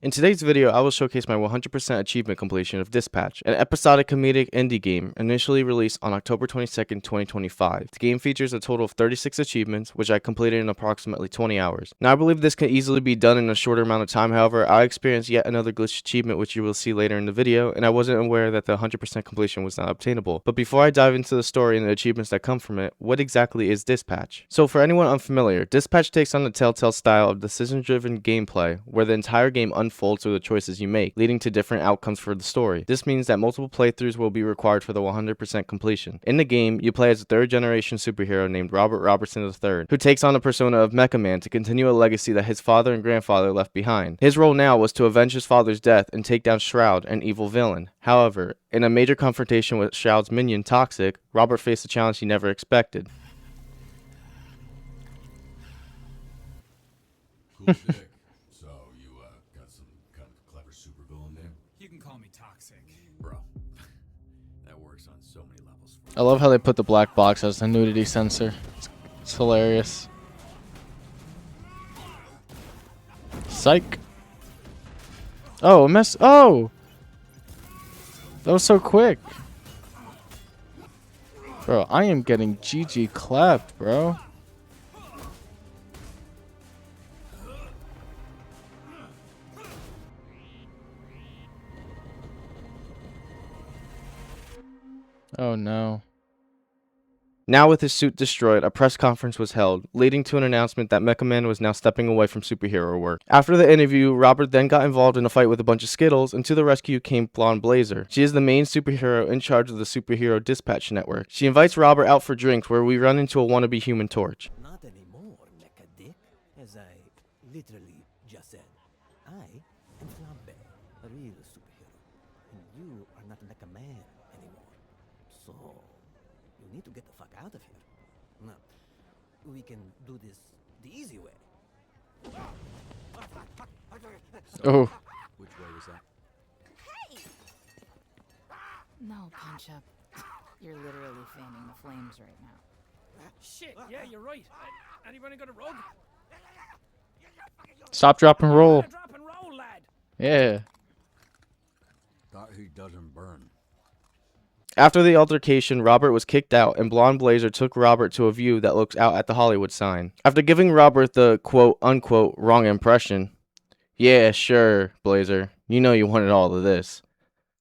In today's video, I will showcase my 100% achievement completion of Dispatch, an episodic comedic indie game initially released on October 22nd, 2025. The game features a total of 36 achievements, which I completed in approximately 20 hours. Now, I believe this can easily be done in a shorter amount of time. However, I experienced yet another glitch achievement, which you will see later in the video, and I wasn't aware that the 100% completion was not obtainable. But before I dive into the story and the achievements that come from it, what exactly is Dispatch? So for anyone unfamiliar, Dispatch takes on the Telltale style of decision-driven gameplay, where the entire game unfolds through the choices you make, leading to different outcomes for the story. This means that multiple playthroughs will be required for the 100% completion. In the game, you play as a third-generation superhero named Robert Robertson III, who takes on the persona of Mecha Man to continue a legacy that his father and grandfather left behind. His role now was to avenge his father's death and take down Shroud, an evil villain. However, in a major confrontation with Shroud's minion, Toxic, Robert faced a challenge he never expected. Cool dick. So, you, got some kind of clever supervillain name? You can call me Toxic. Bro, that works on so many levels. I love how they put the black box as the nudity sensor. It's hilarious. Psych. Oh, Oh! That was so quick. Bro, I am getting GG clapped, bro. Oh no. Now with his suit destroyed, a press conference was held, leading to an announcement that Mecha Man was now stepping away from superhero work. After the interview, Robert then got involved in a fight with a bunch of Skittles, and to the rescue came Blonde Blazer. She is the main superhero in charge of the Superhero Dispatch Network. She invites Robert out for drinks, where we run into a wannabe Human Torch. Not anymore, Mecha Dick. As I literally just said, I am Flambe, a real superhero, and you are not Mecha Man anymore. So, you need to get the fuck out of here. Now, we can do this the easy way. Oh. Which way was that? No, Punch Up. You're literally fanning the flames right now. Shit, yeah, you're right. Anybody got a rug? Stop, drop, and roll. Drop and roll, lad. Yeah. Thought he doesn't burn. After the altercation, Robert was kicked out, and Blonde Blazer took Robert to a view that looks out at the Hollywood sign. After giving Robert the quote-unquote wrong impression, "Yeah, sure, Blazer, you know you wanted all of this,"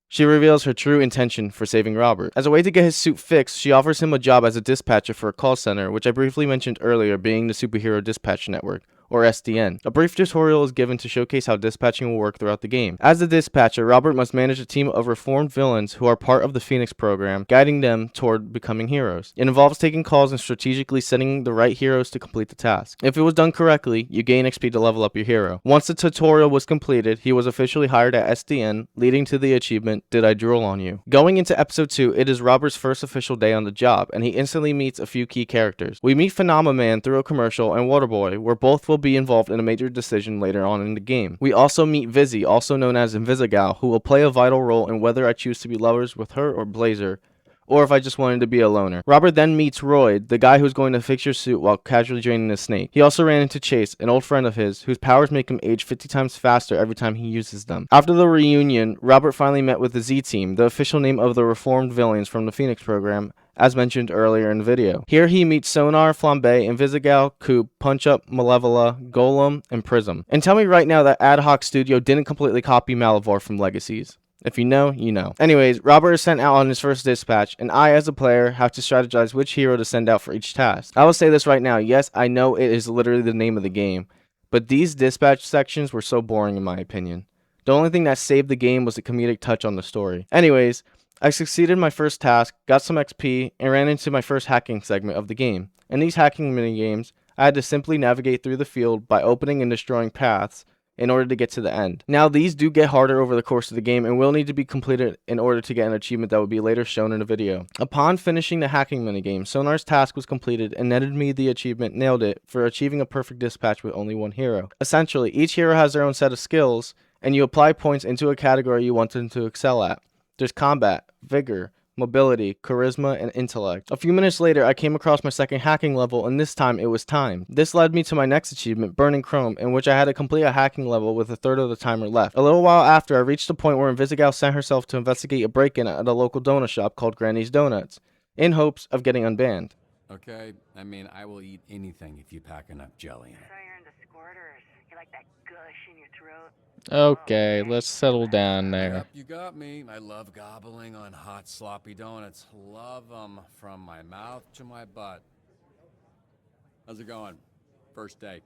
she reveals her true intention for saving Robert. As a way to get his suit fixed, she offers him a job as a dispatcher for a call center, which I briefly mentioned earlier being the Superhero Dispatch Network, or SDN. A brief tutorial is given to showcase how dispatching will work throughout the game. As the dispatcher, Robert must manage a team of reformed villains who are part of the Phoenix program, guiding them toward becoming heroes. It involves taking calls and strategically setting the right heroes to complete the task. If it was done correctly, you gain XP to level up your hero. Once the tutorial was completed, he was officially hired at SDN, leading to the achievement, "Did I Drool on You?" Going into episode 2, it is Robert's first official day on the job, and he instantly meets a few key characters. We meet Phenomena Man through a commercial and Waterboy, where both will be involved in a major decision later on in the game. We also meet Vizzy, also known as Invisigal, who will play a vital role in whether I choose to be lovers with her or Blazer, or if I just wanted to be a loner. Robert then meets Royd, the guy who's going to fix your suit while casually draining the snake. He also ran into Chase, an old friend of his, whose powers make him age 50 times faster every time he uses them. After the reunion, Robert finally met with the Z-Team, the official name of the reformed villains from the Phoenix program, as mentioned earlier in the video. Here he meets Sonar, Flambe, Invisigal, Coop, Punch-Up, Malevola, Golem, and Prism. And tell me right now that Ad Hoc Studio didn't completely copy Malivore from Legacies. If you know, you know. Anyways, Robert is sent out on his first dispatch, and I, as a player, have to strategize which hero to send out for each task. I will say this right now, yes, I know it is literally the name of the game, but these dispatch sections were so boring in my opinion. The only thing that saved the game was the comedic touch on the story. Anyways, I succeeded in my first task, got some XP, and ran into my first hacking segment of the game. In these hacking minigames, I had to simply navigate through the field by opening and destroying paths in order to get to the end. Now, these do get harder over the course of the game and will need to be completed in order to get an achievement that will be later shown in a video. Upon finishing the hacking minigame, Sonar's task was completed and netted me the achievement Nailed It for achieving a perfect dispatch with only one hero. Essentially, each hero has their own set of skills, and you apply points into a category you want them to excel at. There's combat, vigor, mobility, charisma, and intellect. A few minutes later, I came across my second hacking level, and this time it was time. This led me to my next achievement, Burning Chrome, in which I had to complete a hacking level with a third of the timer left. A little while after, I reached a point where Invisigal sent herself to investigate a break-in at a local donut shop called Granny's Donuts, in hopes of getting unbanned. Okay, I mean, I will eat anything if you pack enough jelly in it. So you're into squirters. You like that gush in your throat? Okay, let's settle down there. Yep, you got me. I love gobbling on hot, sloppy donuts. Love them from my mouth to my butt. How's it going? First date.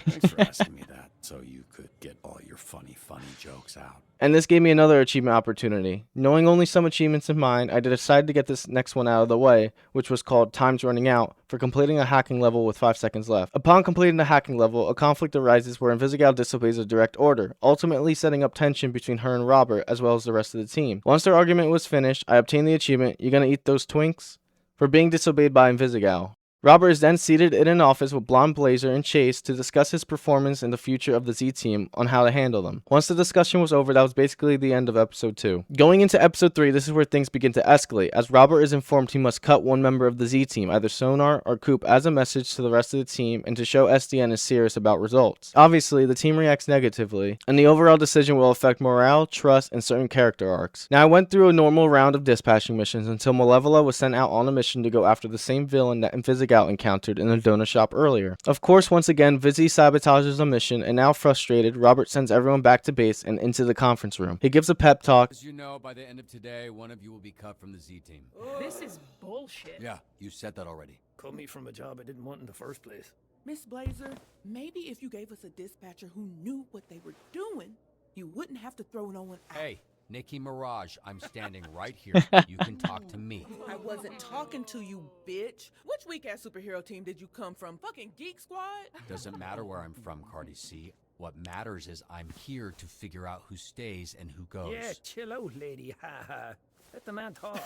Thanks for asking me that, so you could get all your funny jokes out. And this gave me another achievement opportunity. Knowing only some achievements in mind, I decided to get this next one out of the way, which was called Time's Running Out, for completing a hacking level with 5 seconds left. Upon completing the hacking level, a conflict arises where Invisigal disobeys a direct order, ultimately setting up tension between her and Robert, as well as the rest of the team. Once their argument was finished, I obtained the achievement, "You gonna eat those Twinks?" for being disobeyed by Invisigal. Robert is then seated in an office with Blonde Blazer and Chase to discuss his performance and the future of the Z-Team on how to handle them. Once the discussion was over, that was basically the end of episode 2. Going into episode 3, this is where things begin to escalate, as Robert is informed he must cut one member of the Z-Team, either Sonar or Coop, as a message to the rest of the team and to show SDN is serious about results. Obviously, the team reacts negatively, and the overall decision will affect morale, trust, and certain character arcs. Now, I went through a normal round of dispatching missions until Malevola was sent out on a mission to go after the same villain that Invisigal encountered in the donut shop earlier. Of course, once again, Vizzy sabotages the mission, and now frustrated, Robert sends everyone back to base and into the conference room. He gives a pep talk. As you know, by the end of today, one of you will be cut from the Z-Team. This is bullshit. Yeah, you said that already. Cut me from a job I didn't want in the first place. Miss Blazer, maybe if you gave us a dispatcher who knew what they were doing, you wouldn't have to throw no one out. Hey, Nikki Mirage, I'm standing right here. You can talk to me. I wasn't talking to you, bitch. Which weak-ass superhero team did you come from? Fucking Geek Squad? Doesn't matter where I'm from, Cardi C. What matters is I'm here to figure out who stays and who goes. Yeah, chill out, lady. Ha ha. Let the man talk.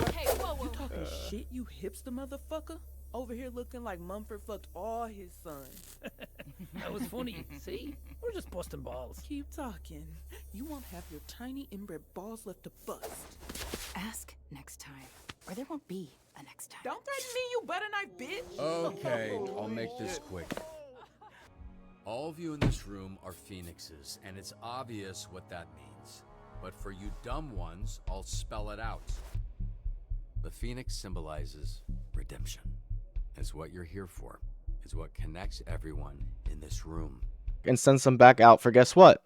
Okay, whoa. You talking shit, you hipster motherfucker? Over here looking like Mumford fucked all his sons. That was funny. See? We're just busting balls. Keep talking. You won't have your tiny inbred balls left to bust. Ask next time, or there won't be a next time. Don't threaten me, you butter knife bitch. Okay, I'll make this quick. All of you in this room are phoenixes, and it's obvious what that means. But for you dumb ones, I'll spell it out. The phoenix symbolizes redemption. Is what you're here for. Is what connects everyone in this room. And sends them back out for guess what?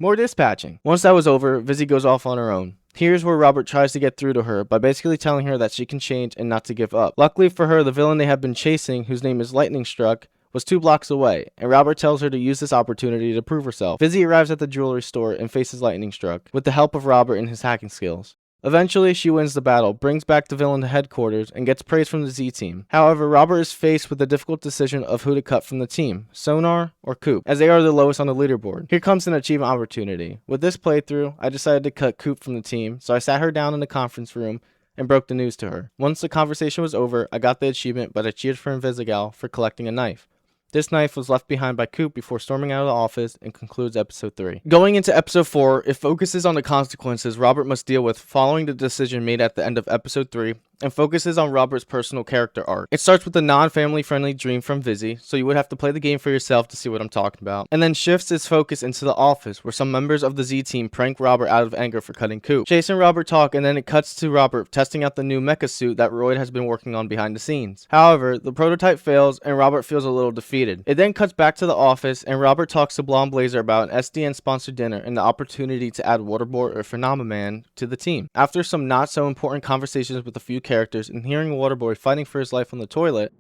More dispatching. Once that was over, Vizzy goes off on her own. Here's where Robert tries to get through to her by basically telling her that she can change and not to give up. Luckily for her, the villain they have been chasing, whose name is Lightning Struck, was 2 blocks away, and Robert tells her to use this opportunity to prove herself. Vizzy arrives at the jewelry store and faces Lightning Struck, with the help of Robert and his hacking skills. Eventually, she wins the battle, brings back the villain to headquarters, and gets praise from the Z-Team. However, Robert is faced with the difficult decision of who to cut from the team, Sonar or Coop, as they are the lowest on the leaderboard. Here comes an achievement opportunity. With this playthrough, I decided to cut Coop from the team, so I sat her down in the conference room and broke the news to her. Once the conversation was over, I got the achievement, but I cheered for Invisigal for collecting a knife. This knife was left behind by Coop before storming out of the office and concludes episode 3. Going into episode 4, it focuses on the consequences Robert must deal with following the decision made at the end of episode 3 and focuses on Robert's personal character arc. It starts with a non-family friendly dream from Vizzy, so you would have to play the game for yourself to see what I'm talking about, and then shifts its focus into the office where some members of the Z-Team prank Robert out of anger for cutting Coop. Chase and Robert talk, and then it cuts to Robert testing out the new mecha suit that Royd has been working on behind the scenes. However, the prototype fails and Robert feels a little defeated. It then cuts back to the office and Robert talks to Blonde Blazer about an SDN sponsored dinner and the opportunity to add Waterboy or Phenomenon to the team. After some not so important conversations with a few characters and hearing Waterboy fighting for his life on the toilet,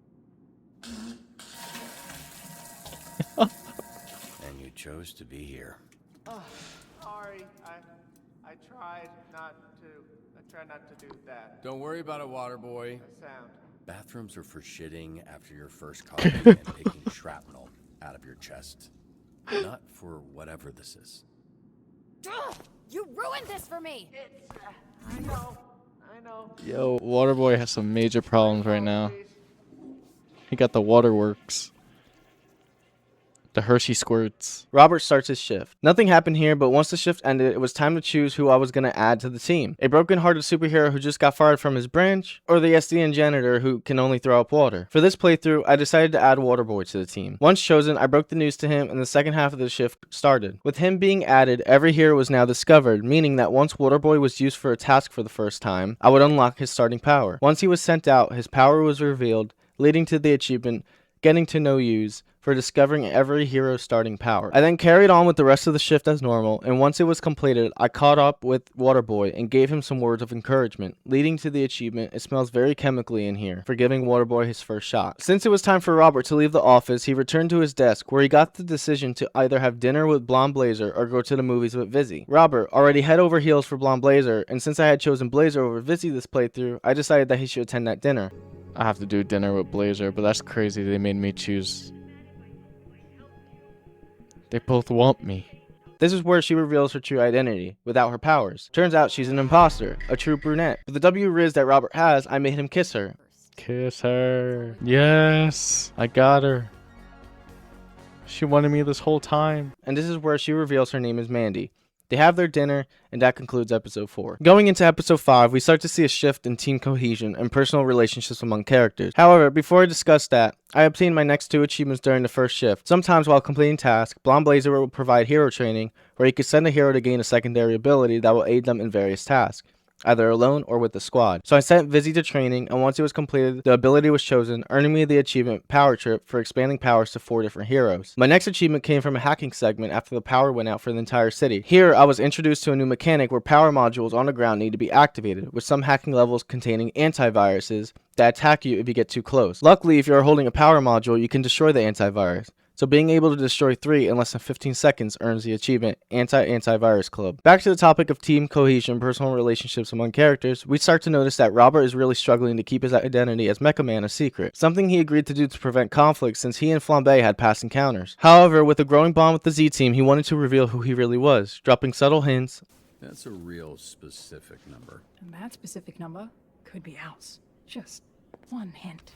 And you chose to be here. Sorry, I tried not to do that. Don't worry about it, Waterboy. Sound. Bathrooms are for shitting after your first coffee and picking shrapnel out of your chest. Not for whatever this is. Ugh, you ruined this for me! I know. Yo, Waterboy has some major problems right now. He got the waterworks. The Hershey squirts. Robert starts his shift. Nothing happened here, but once the shift ended, it was time to choose who I was going to add to the team. A broken-hearted superhero who just got fired from his branch, or the SDN janitor who can only throw up water. For this playthrough, I decided to add Waterboy to the team. Once chosen, I broke the news to him and the second half of the shift started. With him being added, every hero was now discovered, meaning that once Waterboy was used for a task for the first time, I would unlock his starting power. Once he was sent out, his power was revealed, leading to the achievement, Getting to Know Yous, for discovering every hero's starting power. I then carried on with the rest of the shift as normal, and once it was completed, I caught up with Waterboy and gave him some words of encouragement, leading to the achievement, It Smells Very Chemically in Here, for giving Waterboy his first shot. Since it was time for Robert to leave the office, he returned to his desk, where he got the decision to either have dinner with Blonde Blazer or go to the movies with Vizzy. Robert, already head over heels for Blonde Blazer, and since I had chosen Blazer over Vizzy this playthrough, I decided that he should attend that dinner. I have to do dinner with Blazer, but that's crazy they made me choose. They both want me. This is where she reveals her true identity, without her powers. Turns out she's an imposter, a true brunette. With the W Riz that Robert has, I made him kiss her. Kiss her. Yes, I got her. She wanted me this whole time. And this is where she reveals her name is Mandy. They have their dinner, and that concludes episode 4. Going into episode 5, we start to see a shift in team cohesion and personal relationships among characters. However, before I discuss that, I obtained my next 2 achievements during the first shift. Sometimes while completing tasks, Blonde Blazer will provide hero training, where he could send a hero to gain a secondary ability that will aid them in various tasks, either alone or with the squad. So I sent Vizzy to training, and once it was completed, the ability was chosen, earning me the achievement Power Trip for expanding powers to 4 different heroes. My next achievement came from a hacking segment after the power went out for the entire city. Here, I was introduced to a new mechanic where power modules on the ground need to be activated, with some hacking levels containing antiviruses that attack you if you get too close. Luckily, if you are holding a power module, you can destroy the antivirus. So being able to destroy 3 in less than 15 seconds earns the achievement Anti-Antivirus Club. Back to the topic of team cohesion, personal relationships among characters, we start to notice that Robert is really struggling to keep his identity as Mecha Man a secret, something he agreed to do to prevent conflict since he and Flambe had past encounters. However, with a growing bond with the Z team, he wanted to reveal who he really was, dropping subtle hints. That's a real specific number. And that specific number could be ours. Just one hint.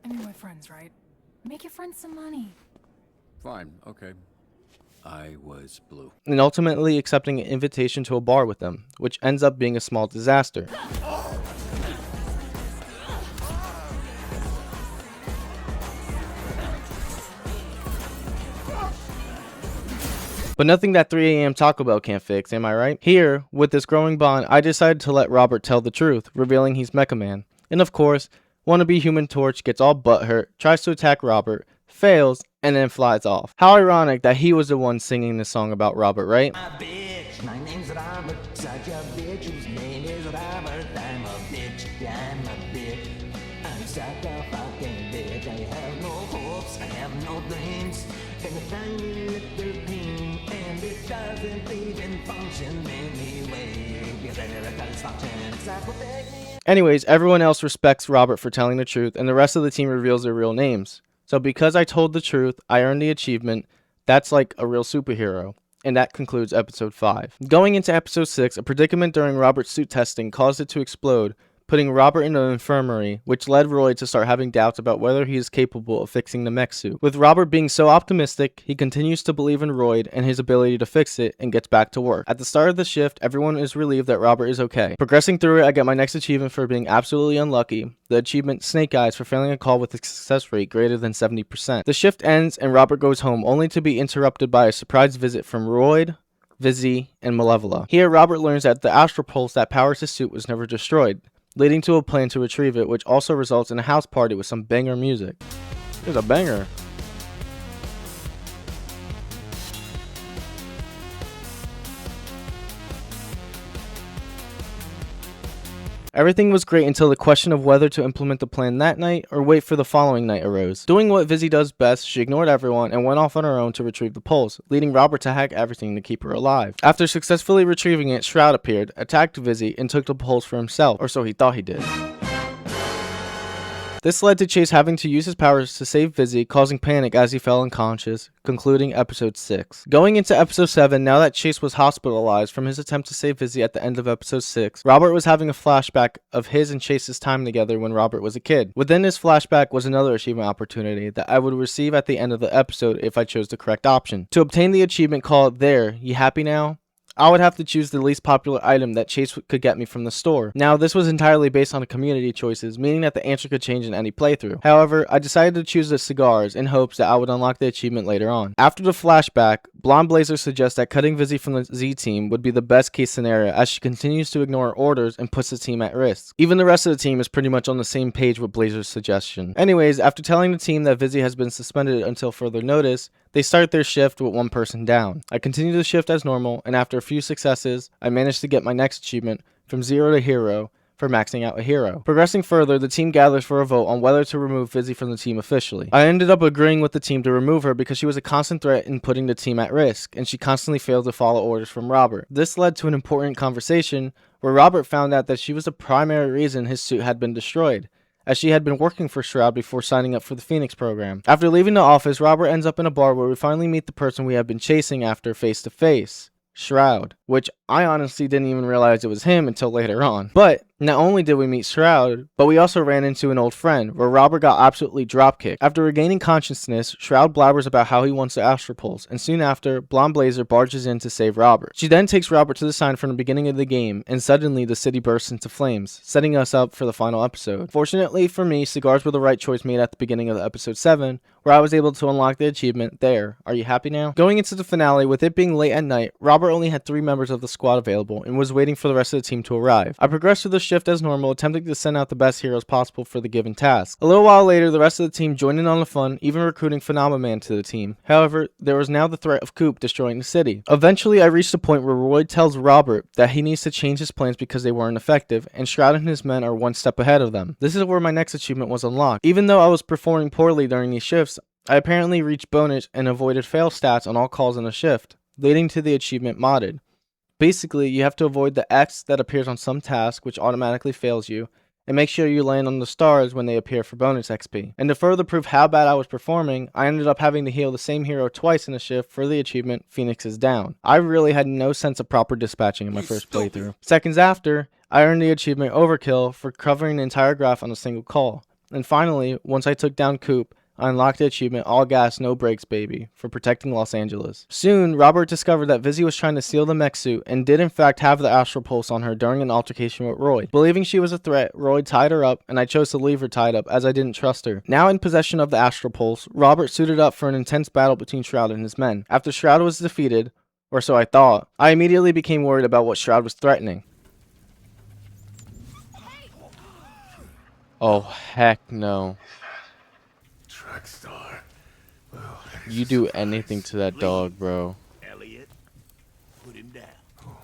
I mean, we're friends, right? Make your friends some money. Fine, okay. I was blue. And ultimately accepting an invitation to a bar with them, which ends up being a small disaster. But nothing that 3 a.m. Taco Bell can't fix, am I right? Here, with this growing bond, I decided to let Robert tell the truth, revealing he's Mecha Man. And of course, wannabe Human Torch gets all butthurt, tries to attack Robert, fails, and then flies off. How ironic that he was the one singing this song about Robert, right? My name's Robert, such a bitch whose name is Robert. I'm a bitch, I'm a bitch. I'm such a fucking bitch. I have no hopes, I have no dreams. And a tiny little thing, and it doesn't even function anyway. Because I never got its function, except for me. Anyways, everyone else respects Robert for telling the truth, and the rest of the team reveals their real names. So because I told the truth, I earned the achievement. That's like a real superhero. And that concludes episode 5. Going into episode 6, a predicament during Robert's suit testing caused it to explode, putting Robert in an infirmary, which led Roy to start having doubts about whether he is capable of fixing the mech suit. With Robert being so optimistic, he continues to believe in Roy and his ability to fix it and gets back to work. At the start of the shift, everyone is relieved that Robert is okay. Progressing through it, I get my next achievement for being absolutely unlucky, the achievement Snake Eyes for failing a call with a success rate greater than 70%. The shift ends and Robert goes home only to be interrupted by a surprise visit from Roy, Vizzy, and Malevola. Here, Robert learns that the astral pulse that powers his suit was never destroyed, leading to a plan to retrieve it, which also results in a house party with some banger music. There's a banger. Everything was great until the question of whether to implement the plan that night or wait for the following night arose. Doing what Vizzy does best, she ignored everyone and went off on her own to retrieve the pulse, leading Robert to hack everything to keep her alive. After successfully retrieving it, Shroud appeared, attacked Vizzy, and took the pulse for himself, or so he thought he did. This led to Chase having to use his powers to save Vizzy, causing panic as he fell unconscious, concluding episode 6. Going into episode 7, now that Chase was hospitalized from his attempt to save Vizzy at the end of episode 6, Robert was having a flashback of his and Chase's time together when Robert was a kid. Within this flashback was another achievement opportunity that I would receive at the end of the episode if I chose the correct option. To obtain the achievement called There, You Happy Now? I would have to choose the least popular item that Chase could get me from the store. Now, this was entirely based on community choices, meaning that the answer could change in any playthrough. However, I decided to choose the cigars in hopes that I would unlock the achievement later on. After the flashback, Blonde Blazer suggests that cutting Vizzy from the Z team would be the best case scenario as she continues to ignore orders and puts the team at risk. Even the rest of the team is pretty much on the same page with Blazer's suggestion. Anyways, after telling the team that Vizzy has been suspended until further notice, they start their shift with one person down. I continue the shift as normal, and after a few successes, I managed to get my next achievement from 0 to hero for maxing out a hero. Progressing further, the team gathers for a vote on whether to remove Vizzy from the team officially. I ended up agreeing with the team to remove her because she was a constant threat in putting the team at risk, and she constantly failed to follow orders from Robert. This led to an important conversation where Robert found out that she was the primary reason his suit had been destroyed, as she had been working for Shroud before signing up for the Phoenix program. After leaving the office, Robert ends up in a bar where we finally meet the person we have been chasing after face to face, Shroud, which I honestly didn't even realize it was him until later on. But not only did we meet Shroud, but we also ran into an old friend, where Robert got absolutely dropkicked. After regaining consciousness, Shroud blabbers about how he wants the Astral Pulse, and soon after, Blonde Blazer barges in to save Robert. She then takes Robert to the sign from the beginning of the game, and suddenly the city bursts into flames, setting us up for the final episode. Fortunately for me, cigars were the right choice made at the beginning of episode 7, where I was able to unlock the achievement, There, Are You Happy Now? Going into the finale, with it being late at night, Robert only had 3 members of the squad available, and was waiting for the rest of the team to arrive. I progressed through the shift as normal, attempting to send out the best heroes possible for the given task. A little while later, the rest of the team joined in on the fun, even recruiting Phenomenon to the team. However, there was now the threat of Coop destroying the city. Eventually, I reached a point where Roy tells Robert that he needs to change his plans because they weren't effective, and Shroud and his men are one step ahead of them. This is where my next achievement was unlocked. Even though I was performing poorly during these shifts, I apparently reached bonus and avoided fail stats on all calls in a shift, leading to the achievement Modded. Basically, you have to avoid the X that appears on some task which automatically fails you, and make sure you land on the stars when they appear for bonus XP. And to further prove how bad I was performing, I ended up having to heal the same hero twice in a shift for the achievement Phoenix is Down. I really had no sense of proper dispatching in my first playthrough. Seconds after, I earned the achievement Overkill for covering the entire graph on a single call. And finally, once I took down Coop, I unlocked the achievement All Gas No Brakes Baby for protecting Los Angeles. Soon, Robert discovered that Vizzy was trying to steal the mech suit and did in fact have the Astral Pulse on her during an altercation with Roy. Believing she was a threat, Roy tied her up, and I chose to leave her tied up as I didn't trust her. Now in possession of the Astral Pulse, Robert suited up for an intense battle between Shroud and his men. After Shroud was defeated, or so I thought, I immediately became worried about what Shroud was threatening. Oh heck no. Star. Well, You do anything to that dog, bro. Elliot, put him down. Oh,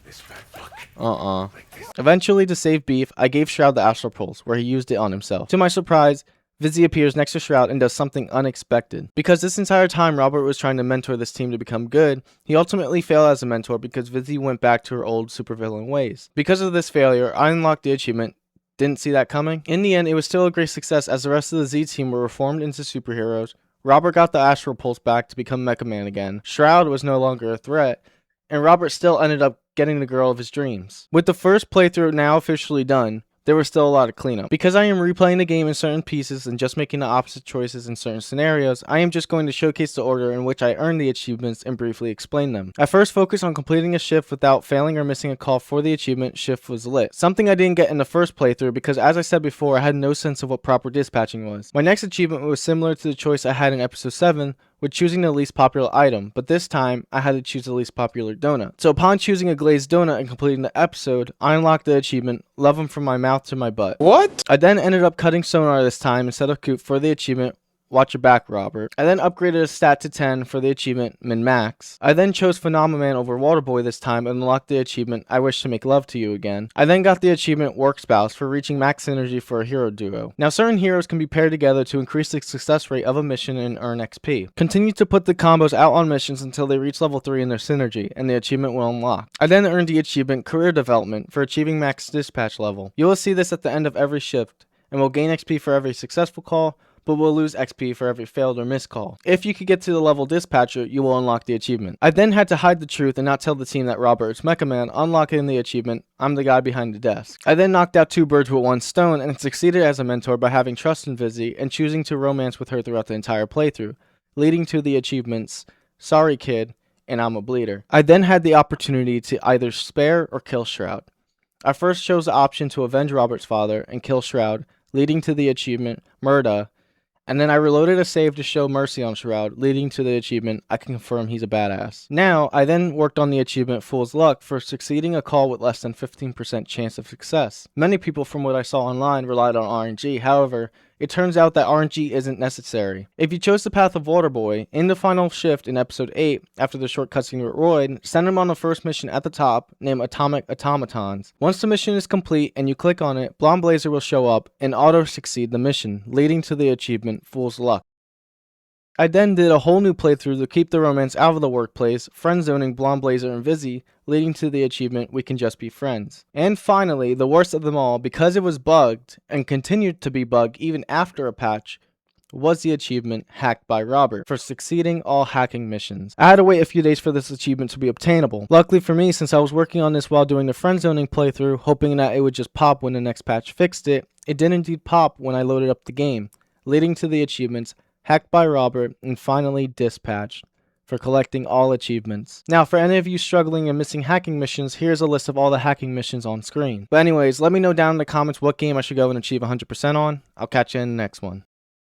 this fat fuck. Eventually, to save Beef, I gave Shroud the Astral Pulse, where he used it on himself. To my surprise, Vizzy appears next to Shroud and does something unexpected. Because this entire time Robert was trying to mentor this team to become good, he ultimately failed as a mentor because Vizzy went back to her old supervillain ways. Because of this failure, I unlocked the achievement. Didn't see that coming. In the end, it was still a great success as the rest of the Z team were reformed into superheroes. Robert got the Astral Pulse back to become Mecha Man again. Shroud was no longer a threat, and Robert still ended up getting the girl of his dreams. With the first playthrough now officially done, there was still a lot of cleanup. Because I am replaying the game in certain pieces and just making the opposite choices in certain scenarios, I am just going to showcase the order in which I earned the achievements and briefly explain them. I first focused on completing a shift without failing or missing a call for the achievement Shift Was Lit. Something I didn't get in the first playthrough because, as I said before, I had no sense of what proper dispatching was. My next achievement was similar to the choice I had in episode 7, with choosing the least popular item, but this time I had to choose the least popular donut. So upon choosing a glazed donut and completing the episode, I unlocked the achievement Love 'em from my mouth to my butt. What? I then ended up cutting Sonar this time instead of Coop for the achievement Watch Your Back, Robert. I then upgraded a stat to 10 for the achievement Min Max. I then chose Phenomenon over Waterboy this time and unlocked the achievement I Wish to Make Love to You Again. I then got the achievement Work Spouse for reaching max synergy for a hero duo. Now certain heroes can be paired together to increase the success rate of a mission and earn XP. Continue to put the combos out on missions until they reach level 3 in their synergy, and the achievement will unlock. I then earned the achievement Career Development for achieving max dispatch level. You will see this at the end of every shift, and will gain XP for every successful call, but will lose XP for every failed or missed call. If you could get to the level Dispatcher, you will unlock the achievement. I then had to hide the truth and not tell the team that Robert is Mecha Man, unlocking the achievement, I'm the guy behind the desk. I then knocked out 2 birds with 1 stone and succeeded as a mentor by having trust in Vizzy and choosing to romance with her throughout the entire playthrough, leading to the achievements, Sorry Kid, and I'm a Bleeder. I then had the opportunity to either spare or kill Shroud. I first chose the option to avenge Robert's father and kill Shroud, leading to the achievement, Murda, and then I reloaded a save to show mercy on Shroud, leading to the achievement, I can confirm he's a badass. Now, I then worked on the achievement Fool's Luck for succeeding a call with less than 15% chance of success. Many people from what I saw online relied on RNG, however, it turns out that RNG isn't necessary. If you chose the path of Waterboy, in the final shift in episode 8, after the short cutscene with Royd, send him on the first mission at the top, named Atomic Automatons. Once the mission is complete and you click on it, Blonde Blazer will show up and auto-succeed the mission, leading to the achievement Fool's Luck. I then did a whole new playthrough to keep the romance out of the workplace, friend-zoning Blonde Blazer and Vizzy, leading to the achievement We Can Just Be Friends. And finally, the worst of them all, because it was bugged, and continued to be bugged even after a patch, was the achievement Hacked by Robert for succeeding all hacking missions. I had to wait a few days for this achievement to be obtainable. Luckily for me, since I was working on this while doing the friend-zoning playthrough, hoping that it would just pop when the next patch fixed it, it did indeed pop when I loaded up the game, leading to the achievements Hacked by Robert, and finally Dispatched for collecting all achievements. Now, for any of you struggling and missing hacking missions, here's a list of all the hacking missions on screen. But anyways, let me know down in the comments what game I should go and achieve 100% on. I'll catch you in the next one.